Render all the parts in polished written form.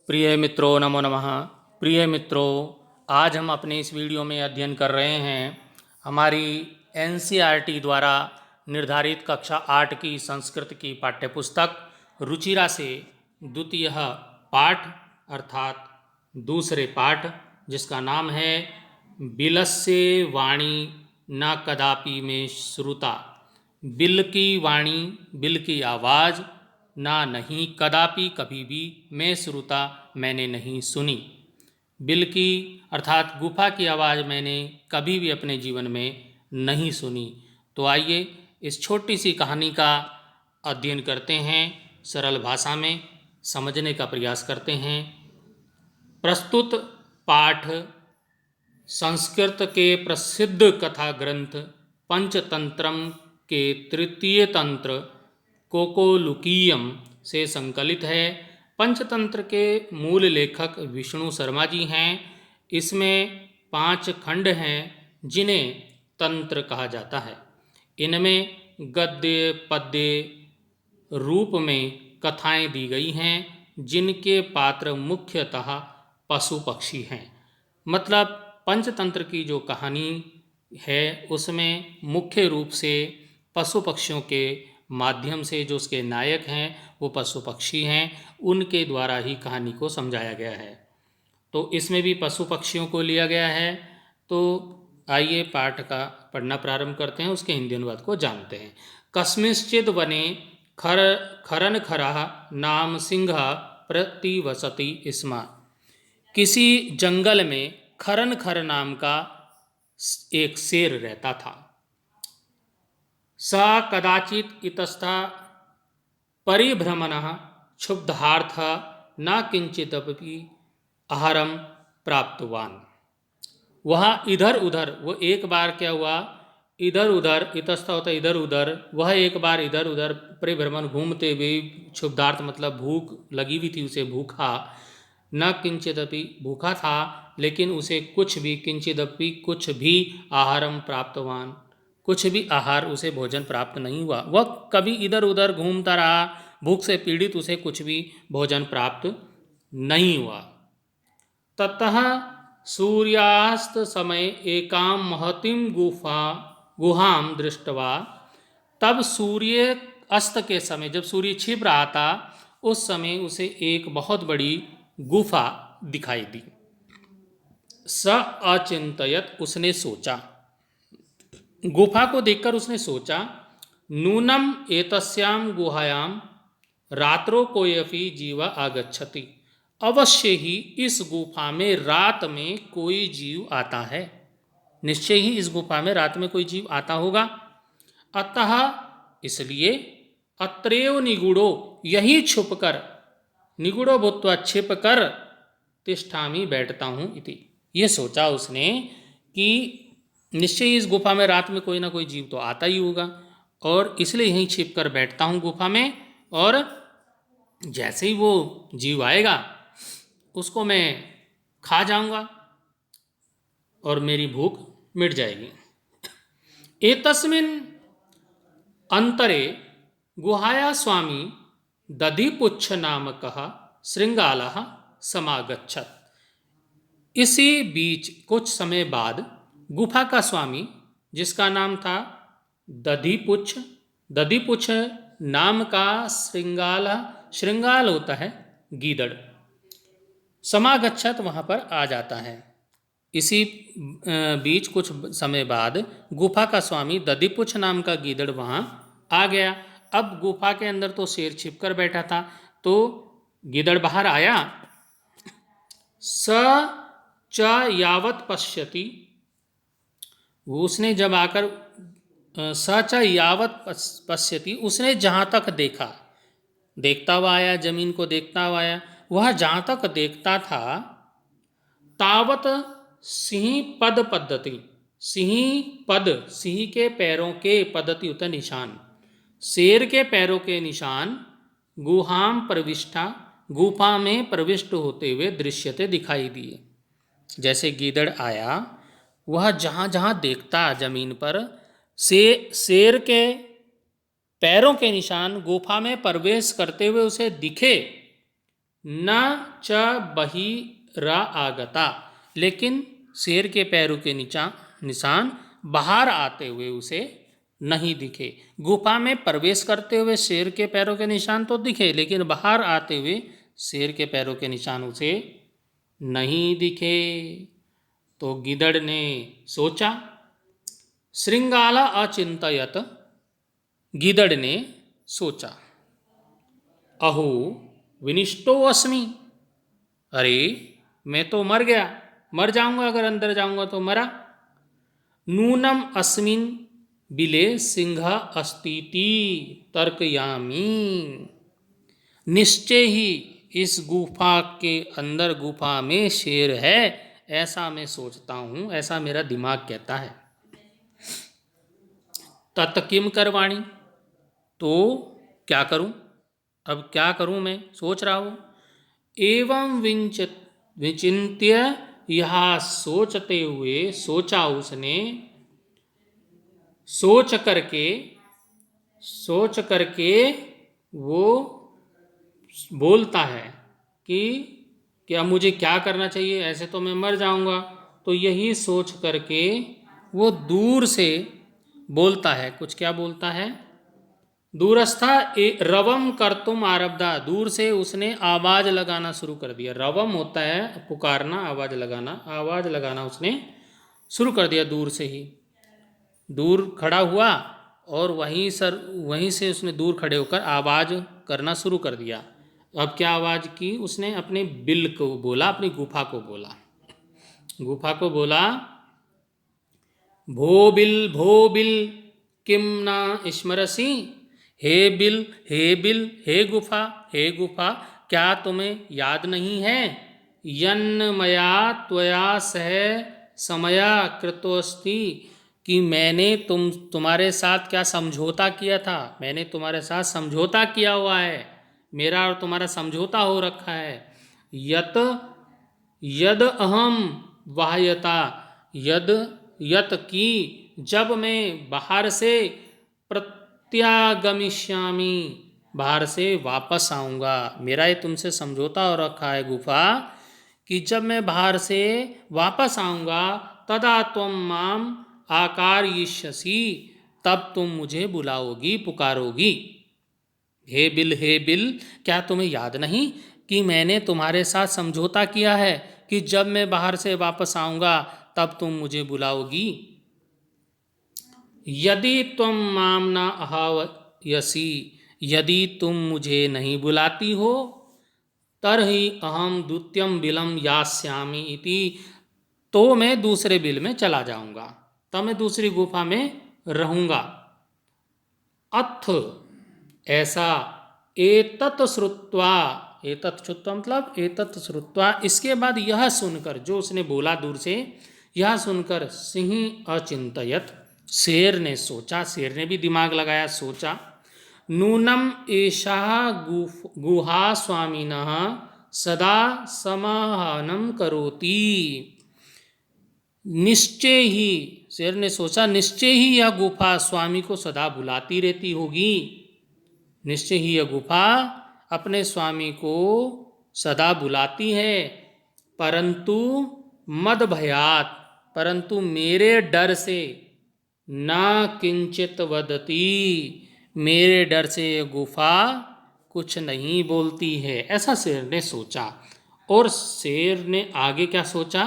प्रिय मित्रों, नमो नमः। प्रिय मित्रों, आज हम अपने इस वीडियो में अध्ययन कर रहे हैं हमारी एनसीईआरटी द्वारा निर्धारित कक्षा 8 की संस्कृत की पाठ्यपुस्तक रुचिरा से द्वितीय पाठ अर्थात दूसरे पाठ, जिसका नाम है बिलस्य वाणी न कदापि में श्रुता। बिल की वाणी, बिल की आवाज़, ना नहीं कदापि कभी भी, मैं श्रुता मैंने नहीं सुनी। बिल की अर्थात गुफा की आवाज़ मैंने कभी भी अपने जीवन में नहीं सुनी। तो आइए इस छोटी सी कहानी का अध्ययन करते हैं, सरल भाषा में समझने का प्रयास करते हैं। प्रस्तुत पाठ संस्कृत के प्रसिद्ध कथा ग्रंथ पंचतंत्रम के तृतीय तंत्र कोकोलुकीयम से संकलित है। पंचतंत्र के मूल लेखक विष्णु शर्मा जी हैं। इसमें 5 खंड हैं जिन्हें तंत्र कहा जाता है। इनमें गद्य पद्य रूप में कथाएं दी गई हैं, जिनके पात्र मुख्यतः पशु पक्षी हैं। मतलब पंचतंत्र की जो कहानी है उसमें मुख्य रूप से पशु पक्षियों के माध्यम से जो उसके नायक हैं वो पशु पक्षी हैं, उनके द्वारा ही कहानी को समझाया गया है। तो इसमें भी पशु पक्षियों को लिया गया है। तो आइए पाठ का पढ़ना प्रारंभ करते हैं, उसके हिंदी अनुवाद को जानते हैं। कस्मिंश्चिद वने खरन खरः नाम सिंह प्रतिवसति स्म। किसी जंगल में खरन खर नाम का एक शेर रहता था। स कदाचित् इतस्तः परिभ्रमणः क्षुब्धार्थ न किंचिदपि आहारम प्राप्तवान। वह इधर उधर, वो एक बार क्या हुआ, इधर उधर, इतस्ता होता इधर उधर, वह एक बार इधर उधर परिभ्रमण घूमते हुए, क्षुब्धार्थ मतलब भूख लगी हुई थी उसे, भूखा, न किंचिदपि भूखा था लेकिन उसे कुछ भी, किंचिदपि कुछ भी, आहारम प्राप्तवान कुछ भी आहार उसे भोजन प्राप्त नहीं हुआ। वह कभी इधर उधर घूमता रहा, भूख से पीड़ित, उसे कुछ भी भोजन प्राप्त नहीं हुआ। ततः सूर्यास्त समय एकां महतीं गुहां दृष्ट्वा, तब सूर्य अस्त के समय, जब सूर्य छिप रहा था, उस समय उसे एक बहुत बड़ी गुफा दिखाई दी। स अचिंतयत, उसने सोचा, गुफा को देखकर उसने सोचा, नूनम एतस्याम गुहायाम रात्रो कोयपि जीव आगच्छति। अवश्य ही इस गुफा में रात में कोई जीव आता है, निश्चय ही इस गुफा में रात में कोई जीव आता होगा। अतः इसलिए अत्रैव निगूढ़ो, यही छुपकर, निगूढ़ो भूत्वा छिपकर, तिष्ठामि बैठता हूँ इति। ये सोचा उसने कि निश्चय ही इस गुफा में रात में कोई ना कोई जीव तो आता ही होगा, और इसलिए यहीं छिप कर बैठता हूँ गुफा में, और जैसे ही वो जीव आएगा उसको मैं खा जाऊंगा और मेरी भूख मिट जाएगी। एतस्मिन् अंतरे गुहाया स्वामी दधिपुच्छ नामकः श्रृंगालः समागच्छत्। इसी बीच कुछ समय बाद गुफा का स्वामी, जिसका नाम था दधिपुच्छ, दधिपुच्छ नाम का श्रृंगाल, श्रृंगाल होता है गीदड़, समागच्छत वहाँ पर आ जाता है। इसी बीच कुछ समय बाद गुफा का स्वामी दधिपुच्छ नाम का गीदड़ वहाँ आ गया। अब गुफा के अंदर तो शेर छिपकर बैठा था, तो गीदड़ बाहर आया। स च यावत पश्यति, उसने जब आकर, स च यावत पश्यति, उसने जहाँ तक देखा, देखता हुआ आया, जमीन को देखता हुआ आया, वह जहाँ तक देखता था, तावत सिंह पद पद्धति, सिंह पद, सिंह के पैरों के, पद्धति होता निशान, शेर के पैरों के निशान, गुहाम प्रविष्टा, गुफा में प्रविष्ट होते हुए दृश्यते दिखाई दिए। जैसे गीदड़ आया, वह जहाँ जहाँ देखता जमीन पर, शेर के पैरों के निशान गुफा में प्रवेश करते हुए उसे दिखे, न च बहिरा आगता, लेकिन शेर के पैरों के निशान बाहर आते हुए उसे नहीं दिखे। गुफा में प्रवेश करते हुए शेर के पैरों के निशान तो दिखे, लेकिन बाहर आते हुए शेर के पैरों के निशान उसे नहीं दिखे। तो गिदड़ ने सोचा, श्रृंगाला अचिंतयत, गिदड़ ने सोचा, अहो विनिष्टो अस्मि, अरे मैं तो मर गया, मर जाऊंगा, अगर अंदर जाऊंगा तो मरा। नूनम अस्मिन बिले सिंह अस्तीति तर्कयामी, निश्चय ही इस गुफा के अंदर, गुफा में शेर है, ऐसा मैं सोचता हूँ, ऐसा मेरा दिमाग कहता है। तत्किम करवाणी, तो क्या करूं, अब क्या करूं, मैं सोच रहा हूं। एवं विचिंत्य, यह सोचते हुए, सोचा उसने, सोच करके वो बोलता है कि क्या मुझे क्या करना चाहिए, ऐसे तो मैं मर जाऊंगा। तो यही सोच करके वो दूर से बोलता है, कुछ क्या बोलता है, दूरस्था रवम कर्तुम आरब्धा, दूर से उसने आवाज लगाना शुरू कर दिया। रवम होता है पुकारना, आवाज लगाना उसने शुरू कर दिया दूर से ही। दूर खड़ा हुआ और वहीं से उसने दूर खड़े होकर आवाज करना शुरू कर दिया। अब क्या आवाज की उसने, अपने बिल को बोला, अपनी गुफा को बोला, भो बिल किम ना स्मरसी, हे बिल, हे गुफा, क्या तुम्हें याद नहीं है, यन्न मया त्वया सह समया कृतोस्ति, कि मैंने तुम्हारे साथ क्या समझौता किया था, मैंने तुम्हारे साथ समझौता किया हुआ है, मेरा और तुम्हारा समझौता हो रखा है। यत यद अहम वाह्यता, यत की जब मैं बाहर से प्रत्यागमिष्यामि, बाहर से वापस आऊँगा, मेरा ये तुमसे समझौता हो रखा है गुफा, कि जब मैं बाहर से वापस आऊँगा, तदा त्वं माम आकारयिष्यसि, तब तुम मुझे बुलाओगी, पुकारोगी। हे बिल, क्या तुम्हें याद नहीं कि मैंने तुम्हारे साथ समझौता किया है कि जब मैं बाहर से वापस आऊँगा तब तुम मुझे बुलाओगी। यदि तुम माम न आह्वयसि, यदि तुम मुझे नहीं बुलाती हो, तरहि अहम द्वितीयम बिलम यास्यामि इति, तो मैं दूसरे बिल में चला जाऊंगा, तब मैं दूसरी गुफा में रहूंगा। अथ ऐसा, एतत् श्रुत्वा, एतत् श्रुत्वा मतलब एतत् श्रुत्वा, इसके बाद यह सुनकर, जो उसने बोला दूर से, यह सुनकर सिंह अचिंतयत, शेर ने सोचा, शेर ने भी दिमाग लगाया, सोचा, नूनम एषा गुहा स्वामिनः सदा समाहनम करोति, निश्चय ही, शेर ने सोचा, निश्चय ही यह गुफा स्वामी को सदा बुलाती रहती होगी, निश्चय ही यह गुफा अपने स्वामी को सदा बुलाती है, परंतु मद भयात, परंतु मेरे डर से, ना किंचित वदती, मेरे डर से ये गुफा कुछ नहीं बोलती है, ऐसा शेर ने सोचा। और शेर ने आगे क्या सोचा,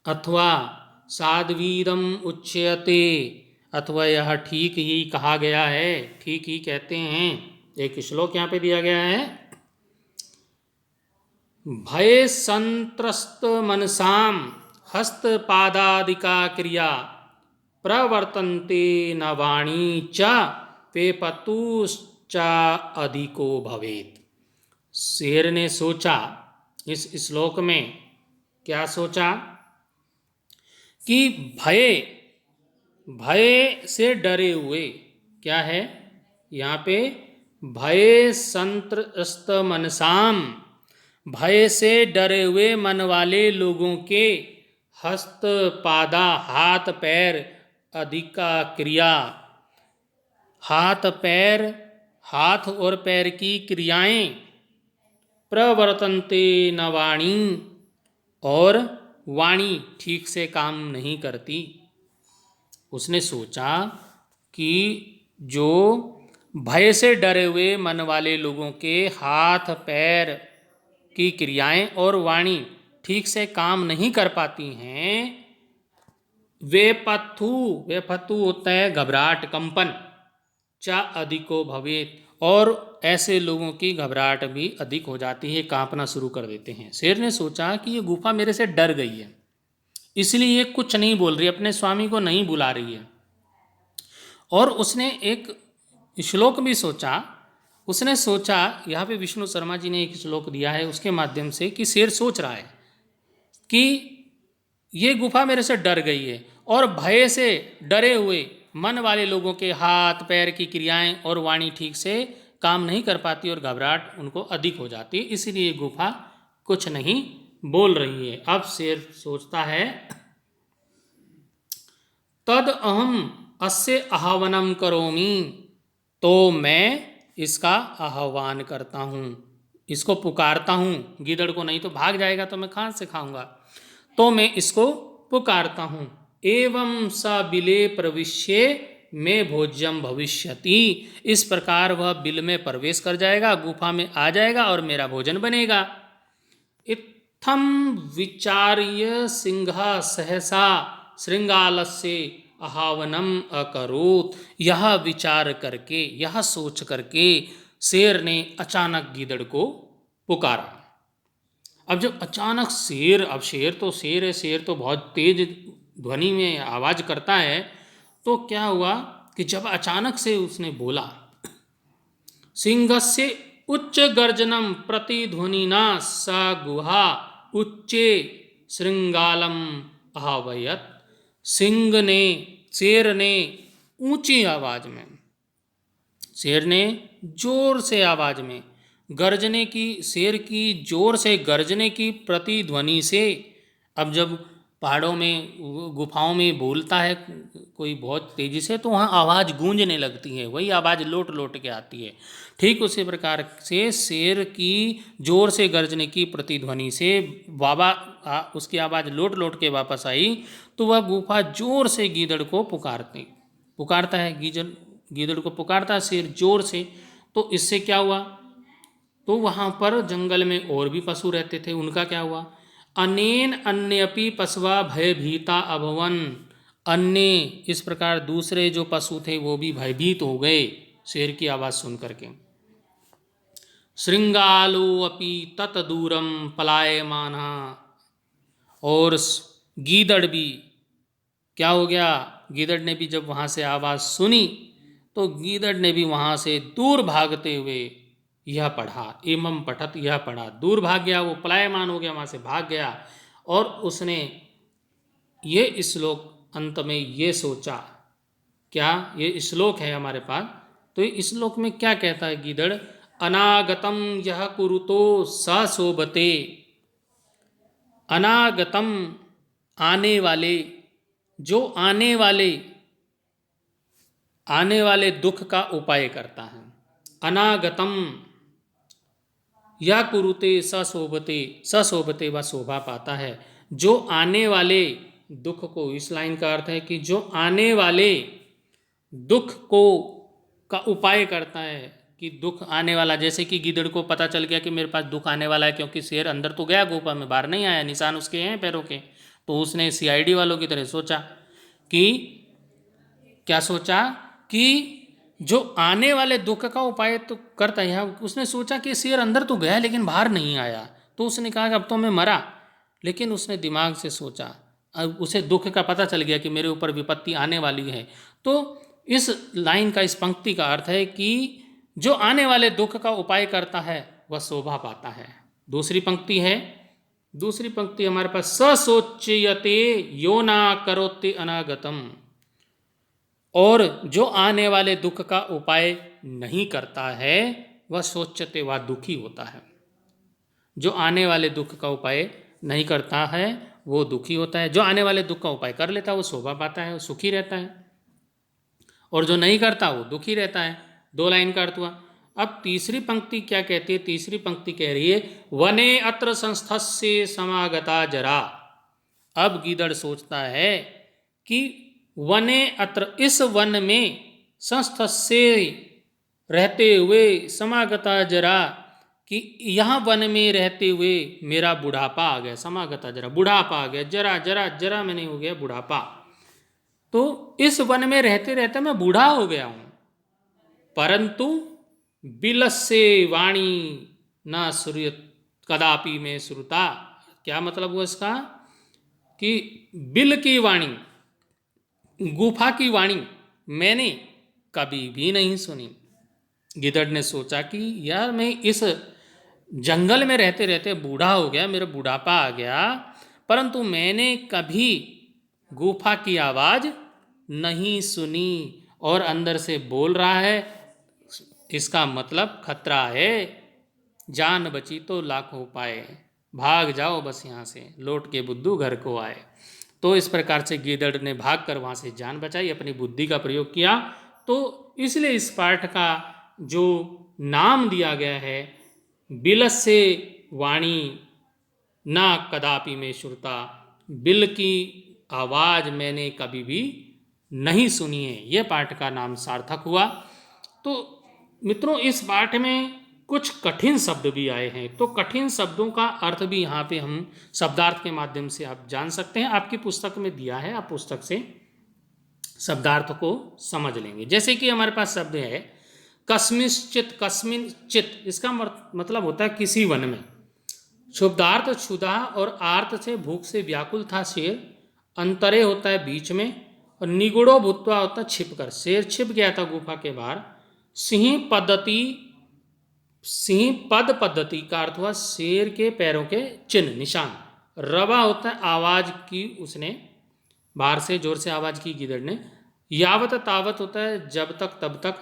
अथवा साध्वीरम उच्यते, अथवा यह ठीक ही कहा गया है, ठीक ही कहते हैं। एक श्लोक यहाँ पे दिया गया है, भय संत्रस्त मनसाम हस्तपादादिका क्रिया प्रवर्तन्ते न वाणी च पेपतुश्च अधिको भवेत। शेर ने सोचा, इस श्लोक में क्या सोचा कि भय से डरे हुए, क्या है यहाँ पे, भय संत्रस्त मनसाम, भय से डरे हुए मन वाले लोगों के, हस्त पादा हाथ पैर, अधिका क्रिया, हाथ पैर, हाथ और पैर की क्रियाएं, प्रवर्तन्ते न वाणी, और वाणी ठीक से काम नहीं करती। उसने सोचा कि जो भय से डरे हुए मन वाले लोगों के हाथ पैर की क्रियाएं और वाणी ठीक से काम नहीं कर पाती हैं, वे पथु होता है घबराहट, कंपन, चा अधिको भवेत, और ऐसे लोगों की घबराहट भी अधिक हो जाती है, कांपना शुरू कर देते हैं। शेर ने सोचा कि ये गुफा मेरे से डर गई है, इसलिए ये कुछ नहीं बोल रही, अपने स्वामी को नहीं बुला रही है। और उसने एक श्लोक भी सोचा। उसने सोचा, यहाँ पे विष्णु शर्मा जी ने एक श्लोक दिया है उसके माध्यम से, कि शेर सोच रहा है कि ये गुफा मेरे से डर गई है, और भय से डरे हुए मन वाले लोगों के हाथ पैर की क्रियाएं और वाणी ठीक से काम नहीं कर पाती और घबराहट उनको अधिक हो जाती है, इसलिए गुफा कुछ नहीं बोल रही है। अब शेर सोचता है, तद अहम अस्य आह्वानम करोमि, तो मैं इसका आह्वान करता हूँ, इसको पुकारता हूँ। गीदड़ को नहीं तो भाग जाएगा तो मैं कहाँ से खाऊंगा, तो मैं इसको पुकारता हूँ। एवं स बिले प्रविश्य में भोज्यम भविष्यति, इस प्रकार वह बिल में प्रवेश कर जाएगा, गुफा में आ जाएगा और मेरा भोजन बनेगा। इत्थम विचार्य सिंह सहसा श्रृंगालस्य आह्वानम अकरोत, यह विचार करके, यह सोच करके शेर ने अचानक गीदड़ को पुकारा। अब जब अचानक शेर, अब शेर तो शेर है, शेर तो बहुत तेज ध्वनि में आवाज करता है, तो क्या हुआ कि जब अचानक से उसने बोला, सिंहस्य उच्च गर्जनम प्रतिध्वनिना सा गुहा उच्चे श्रृंगालम आह्वयत, सिंह ने, शेर ने ऊंची आवाज में, शेर ने जोर से आवाज में गर्जने की, शेर की जोर से गर्जने की प्रतिध्वनि से, अब जब पहाड़ों में गुफाओं में बोलता है कोई बहुत तेजी से तो वहाँ आवाज़ गूंजने लगती है, वही आवाज़ लौट लौट के आती है। ठीक उसी प्रकार से शेर की जोर से गर्जने की प्रतिध्वनि से उसकी आवाज़ लौट लौट के वापस आई, तो वह गुफा जोर से गीदड़ को पुकारता है, गीदड़ को पुकारता है शेर जोर से। तो इससे क्या हुआ, तो वहाँ पर जंगल में और भी पशु रहते थे, उनका क्या हुआ, अनेन अन्यपि पशवा भयभीता अभवन, अन्य इस प्रकार दूसरे जो पशु थे वो भी भयभीत हो गए शेर की आवाज़ सुन करके। श्रृंगालो अपि तत दूरम पलायमाना, और गीदड़ भी क्या हो गया, गीदड़ ने भी जब वहाँ से आवाज़ सुनी तो गीदड़ ने भी वहाँ से दूर भागते हुए यह पढ़ा, एमम पठत, यह पढ़ा, दूर भाग गया, वो पलायमान हो गया, वहाँ से भाग गया। और उसने ये श्लोक अंत में ये सोचा, क्या ये श्लोक है हमारे पास, तो इस श्लोक में क्या कहता है गीदड़, अनागतम यह कुरुतो स शोभते, अनागतम आने वाले, जो आने वाले दुख का उपाय करता है, अनागतम या कुरुते सशोभते वह शोभा पाता है, जो आने वाले दुख को, इस लाइन का अर्थ है कि जो आने वाले दुख को का उपाय करता है, कि दुख आने वाला, जैसे कि गीदड़ को पता चल गया कि मेरे पास दुख आने वाला है, क्योंकि शेर अंदर तो गया गुफा में, बाहर नहीं आया, निशान उसके हैं पैरों के, तो उसने सीआईडी वालों की तरह सोचा कि, क्या सोचा कि जो आने वाले दुख का उपाय तो करता है। उसने सोचा कि शेर अंदर तो गया लेकिन बाहर नहीं आया, तो उसने कहा कि अब तो मैं मरा, लेकिन उसने दिमाग से सोचा, अब उसे दुख का पता चल गया कि मेरे ऊपर विपत्ति आने वाली है। तो इस लाइन का, इस पंक्ति का अर्थ है कि जो आने वाले दुख का उपाय करता है वह शोभा पाता है। दूसरी पंक्ति हमारे पास, ससोच्यते यो ना करोते अनागतम, और जो आने वाले दुख का उपाय नहीं करता है वह सोचते, वह दुखी होता है। जो आने वाले दुख का उपाय नहीं करता है वो दुखी होता है, जो आने वाले दुख का उपाय कर लेता है वो शोभा पाता है, वो सुखी रहता है, और जो नहीं करता वो दुखी रहता है। दो लाइन का अर्थ हुआ। अब तीसरी पंक्ति क्या कहती है? तीसरी पंक्ति कह रही है वने अत्र संस्थस्य समागता जरा। अब गीदड़ सोचता है कि वने अत्र, इस वन में, संस्थस्य रहते हुए, समागता जरा, कि यहाँ वन में रहते हुए मेरा बुढ़ापा आ गया। समागता जरा, बुढ़ापा आ गया, जरा जरा जरा में नहीं हो गया बुढ़ापा। तो इस वन में रहते रहते मैं बूढ़ा हो गया हूं। परंतु बिलस्य वाणी न श्रूयत कदापि में श्रुता। क्या मतलब हुआ इसका? कि बिल की वाणी, गुफा की वाणी मैंने कभी भी नहीं सुनी। गिदड़ ने सोचा कि यार मैं इस जंगल में रहते रहते बूढ़ा हो गया, मेरा बुढ़ापा आ गया, परंतु मैंने कभी गुफा की आवाज नहीं सुनी, और अंदर से बोल रहा है, इसका मतलब खतरा है, जान बची तो लाखों पाए, भाग जाओ बस यहाँ से, लौट के बुद्धू घर को आए। तो इस प्रकार से गीदड़ ने भागकर वहाँ से जान बचाई, अपनी बुद्धि का प्रयोग किया। तो इसलिए इस पाठ का जो नाम दिया गया है बिलस्य वाणी ना कदापि में श्रुता, बिल की आवाज़ मैंने कभी भी नहीं सुनी है, यह पाठ का नाम सार्थक हुआ। तो मित्रों, इस पाठ में कुछ कठिन शब्द भी आए हैं, तो कठिन शब्दों का अर्थ भी यहाँ पे हम शब्दार्थ के माध्यम से आप जान सकते हैं। आपकी पुस्तक में दिया है, आप पुस्तक से शब्दार्थ को समझ लेंगे। जैसे कि हमारे पास शब्द है कस्मिंश्चित्, कस्मिंश्चित्, इसका मतलब होता है किसी वन में। शुद्धार्थ क्षुधा और आर्थ से, भूख से व्याकुल था शेर, अंतरे होता है बीच में, और निगुड़ो भूतवा होता है छिप कर, शेर छिप गया था गुफा के बाहर। सिंह पद्धति, सिंह पद पद्धति का अर्थ हुआ शेर के पैरों के चिन्ह, निशान। रवा होता है आवाज की, उसने बाहर से जोर से आवाज की गिदड़ ने। यावत तावत होता है जब तक तब तक,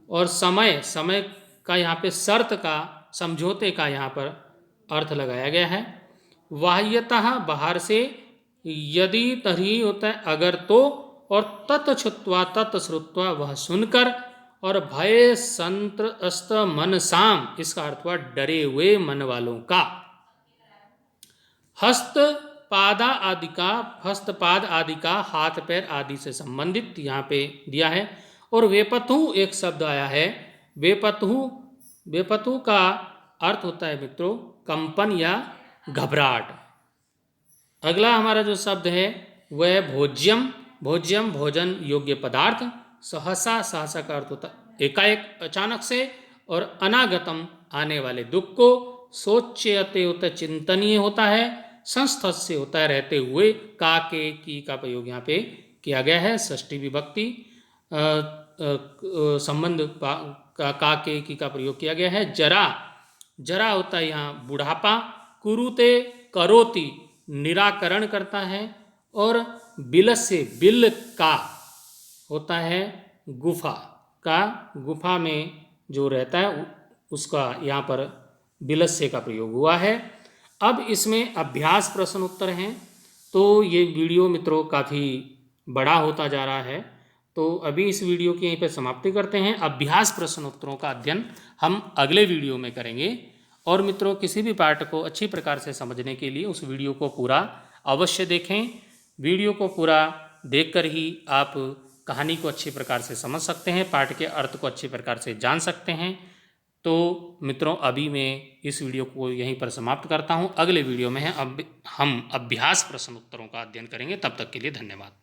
और समय, समय का यहाँ पे शर्त का, समझौते का यहाँ पर अर्थ लगाया गया है। वाह्यतः बाहर से, यदि तरी होता है अगर तो, और तत्छुत्वा तत्श्रुत्वा वह सुनकर, और भय संत्रस्त मन साम, इसका अर्थ हुआ डरे हुए मन वालों का। हस्त पादा आदि का, हस्तपाद आदि का, हाथ पैर आदि से संबंधित यहाँ पे दिया है। और वेपथु एक शब्द आया है, वेपथु, वेपथु का अर्थ होता है मित्रों कंपन या घबराहट। अगला हमारा जो शब्द है वह भोज्यम, भोज्यम भोजन योग्य पदार्थ। सहसा, सहसा का अर्थ होता है एकाएक, अचानक से, और अनागतम आने वाले दुख को। सोच्यते होता है चिंतनीय होता है। संस्थस्य होता है रहते हुए। का के की का प्रयोग यहाँ पे किया गया है, षष्ठी विभक्ति संबंध का के की का प्रयोग किया गया है। जरा, जरा होता है यहाँ बुढ़ापा। कुरुते करोति, निराकरण करता है। और बिलस्य, बिल का होता है गुफा का, गुफा में जो रहता है उसका यहाँ पर बिलस्य का प्रयोग हुआ है। अब इसमें अभ्यास प्रश्न उत्तर हैं। तो ये वीडियो मित्रों काफ़ी बड़ा होता जा रहा है, तो अभी इस वीडियो की यहीं पर समाप्ति करते हैं। अभ्यास प्रश्न उत्तरों का अध्ययन हम अगले वीडियो में करेंगे। और मित्रों, किसी भी पाठ को अच्छी प्रकार से समझने के लिए उस वीडियो को पूरा अवश्य देखें। वीडियो को पूरा देखकर ही आप कहानी को अच्छी प्रकार से समझ सकते हैं, पाठ के अर्थ को अच्छी प्रकार से जान सकते हैं। तो मित्रों, अभी मैं इस वीडियो को यहीं पर समाप्त करता हूं। अगले वीडियो में हम अभ्यास प्रश्न उत्तरों का अध्ययन करेंगे। तब तक के लिए धन्यवाद।